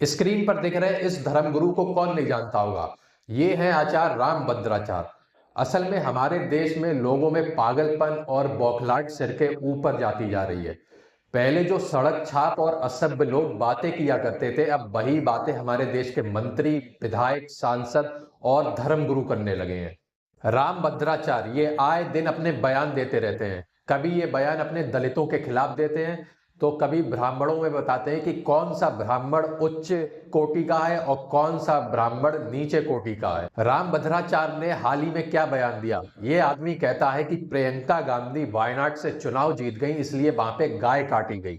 Screen पर दिख रहे इस धर्मगुरु को कौन नहीं जानता होगा। ये है आचार्य रामभद्राचार्य। असल में हमारे देश में लोगों में पागलपन और बौखलाहट सिर के ऊपर जाती जा रही है। पहले जो सड़क छाप और असभ्य लोग बातें किया करते थे, अब वही बातें हमारे देश के मंत्री, विधायक, सांसद और धर्मगुरु करने लगे हैं। रामभद्राचार्य ये आए दिन अपने बयान देते रहते हैं। कभी ये बयान अपने दलितों के खिलाफ देते हैं, तो कभी ब्राह्मणों में बताते हैं कि कौन सा ब्राह्मण उच्च कोटि का है और कौन सा ब्राह्मण नीचे कोटि का है। रामभद्राचार्य ने हाल ही में क्या बयान दिया। ये आदमी कहता है कि प्रियंका गांधी वायनाड से चुनाव जीत गई, इसलिए वहां पे गाय काटी गई।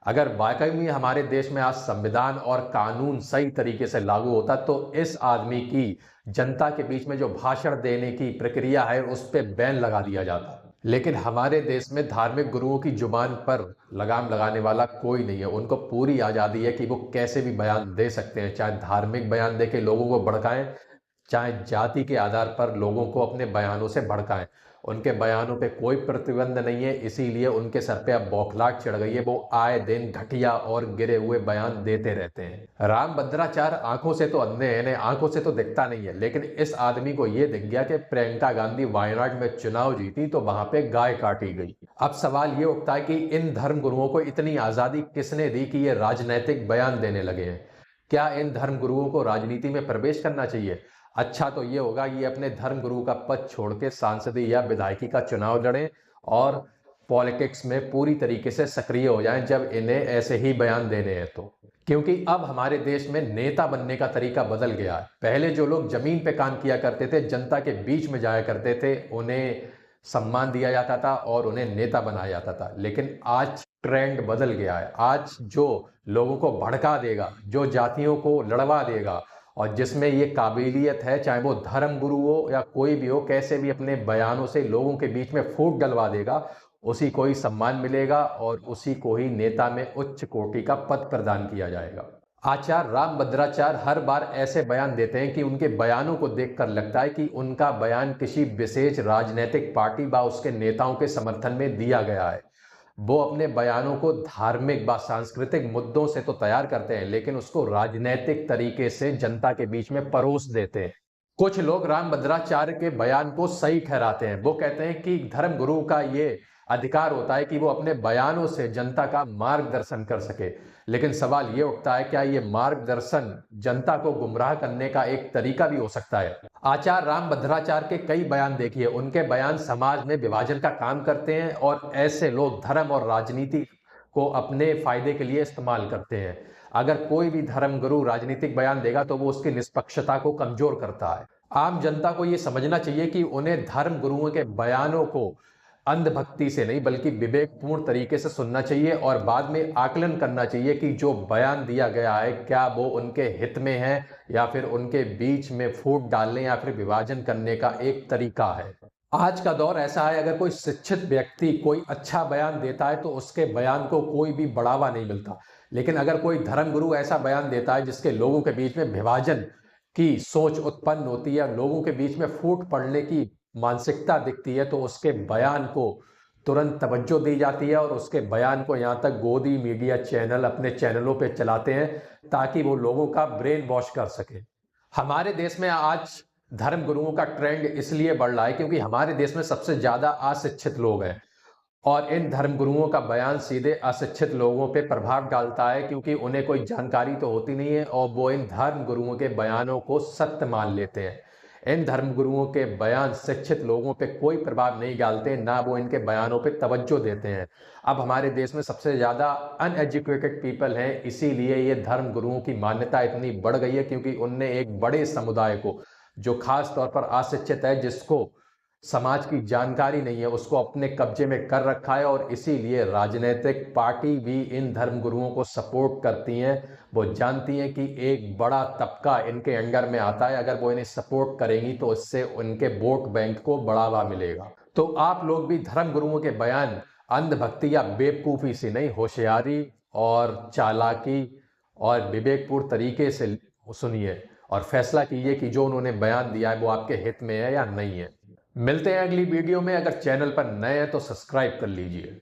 अगर वाकई में हमारे देश में आज संविधान और कानून सही तरीके से लागू होता, तो इस आदमी की जनता के बीच में जो भाषण देने की प्रक्रिया है उस पर बैन लगा दिया जाता। लेकिन हमारे देश में धार्मिक गुरुओं की जुबान पर लगाम लगाने वाला कोई नहीं है। उनको पूरी आजादी है कि वो कैसे भी बयान दे सकते हैं, चाहे धार्मिक बयान दे के लोगों को भड़काएं, चाहे जाति के आधार पर लोगों को अपने बयानों से भड़काएं। उनके बयानों पे कोई प्रतिबंध नहीं है, इसीलिए उनके सर पे अब बौखलाहट चढ़ गई है। वो आए दिन घटिया और गिरे हुए बयान देते रहते हैं। रामभद्राचार्य आंखों से तो अंधे हैं, आंखों से तो दिखता नहीं है, लेकिन इस आदमी को यह दिख गया कि प्रियंका गांधी वायनाड में चुनाव जीती तो वहां पे गाय काटी गई। अब सवाल ये उठता है कि इन धर्म गुरुओं को इतनी आजादी किसने दी कि ये राजनैतिक बयान देने लगे हैं। क्या इन धर्म गुरुओं को राजनीति में प्रवेश करना चाहिए? अच्छा तो ये होगा ये अपने धर्म गुरु का पद छोड़ के सांसदी या विधायकी का चुनाव लड़ें और पॉलिटिक्स में पूरी तरीके से सक्रिय हो जाएं जब इन्हें ऐसे ही बयान देने हैं तो। क्योंकि अब हमारे देश में नेता बनने का तरीका बदल गया है। पहले जो लोग जमीन पे काम किया करते थे, जनता के बीच में जाया करते थे, उन्हें सम्मान दिया जाता था और उन्हें नेता बनाया जाता था। लेकिन आज ट्रेंड बदल गया है। आज जो लोगों को भड़का देगा, जो जातियों को लड़वा देगा और जिसमें ये काबिलियत है, चाहे वो धर्म गुरु हो या कोई भी हो, कैसे भी अपने बयानों से लोगों के बीच में फूट डलवा देगा, उसी को ही सम्मान मिलेगा और उसी को ही नेता में उच्च कोटि का पद प्रदान किया जाएगा। आचार्य रामभद्राचार्य हर बार ऐसे बयान देते हैं कि उनके बयानों को देखकर लगता है कि उनका बयान किसी विशेष राजनीतिक पार्टी व उसके नेताओं के समर्थन में दिया गया है। वो अपने बयानों को धार्मिक व सांस्कृतिक मुद्दों से तो तैयार करते हैं, लेकिन उसको राजनीतिक तरीके से जनता के बीच में परोस देते हैं। कुछ लोग रामभद्राचार्य के बयान को सही ठहराते हैं। वो कहते हैं कि धर्म गुरु का ये अधिकार होता है कि वो अपने बयानों से जनता का मार्गदर्शन कर सके। लेकिन सवाल ये उठता है, क्या ये मार्गदर्शन जनता को गुमराह करने का एक तरीका भी हो सकता है? आचार्य रामभद्राचार्य के कई बयान देखिए, उनके बयान समाज में विभाजन का काम करते हैं और ऐसे लोग धर्म और राजनीति को अपने फायदे के लिए इस्तेमाल करते हैं। अगर कोई भी धर्म गुरु राजनीतिक बयान देगा तो वो उसकी निष्पक्षता को कमजोर करता है। आम जनता को ये समझना चाहिए कि उन्हें धर्म गुरुओं के बयानों को अंधभक्ति से नहीं बल्कि विवेकपूर्ण तरीके से सुनना चाहिए और बाद में आकलन करना चाहिए कि जो बयान दिया गया है क्या वो उनके हित में है या फिर उनके बीच में फूट डालने या फिर विभाजन करने का एक तरीका है। आज का दौर ऐसा है, अगर कोई शिक्षित व्यक्ति कोई अच्छा बयान देता है तो उसके बयान को कोई भी बढ़ावा नहीं मिलता। लेकिन अगर कोई धर्मगुरु ऐसा बयान देता है जिसके लोगों के बीच में विभाजन की सोच उत्पन्न होती है, लोगों के बीच में फूट पड़ने की मानसिकता दिखती है, तो उसके बयान को तुरंत तवज्जो दी जाती है और उसके बयान को यहाँ तक गोदी मीडिया चैनल अपने चैनलों पे चलाते हैं ताकि वो लोगों का ब्रेन वॉश कर सके। हमारे देश में आज धर्म गुरुओं का ट्रेंड इसलिए बढ़ रहा है क्योंकि हमारे देश में सबसे ज्यादा अशिक्षित लोग हैं और इन धर्म गुरुओं का बयान सीधे अशिक्षित लोगों पे प्रभाव डालता है, क्योंकि उन्हें कोई जानकारी तो होती नहीं है और वो इन धर्म गुरुओं के बयानों को सत्य मान लेते हैं। इन धर्म गुरुओं के बयान शिक्षित लोगों पे कोई प्रभाव नहीं डालते, ना वो इनके बयानों पे तवज्जो देते हैं। अब हमारे देश में सबसे ज्यादा अनएजुकेटेड पीपल हैं, इसीलिए ये धर्म गुरुओं की मान्यता इतनी बढ़ गई है क्योंकि उनने एक बड़े समुदाय को, जो खास तौर पर अशिक्षित है, जिसको समाज की जानकारी नहीं है, उसको अपने कब्जे में कर रखा है और इसीलिए राजनीतिक पार्टी भी इन धर्म गुरुओं को सपोर्ट करती हैं। वो जानती हैं कि एक बड़ा तबका इनके अंडर में आता है, अगर वो इन्हें सपोर्ट करेंगी तो इससे उनके वोट बैंक को बढ़ावा मिलेगा। तो आप लोग भी धर्म गुरुओं के बयान अंधभक्ति या बेवकूफ़ी से नहीं, होशियारी और चालाकी और विवेकपूर्ण तरीके से सुनिए और फैसला कीजिए कि जो उन्होंने बयान दिया है वो आपके हित में है या नहीं है। मिलते हैं अगली वीडियो में। अगर चैनल पर नए हैं तो सब्सक्राइब कर लीजिए।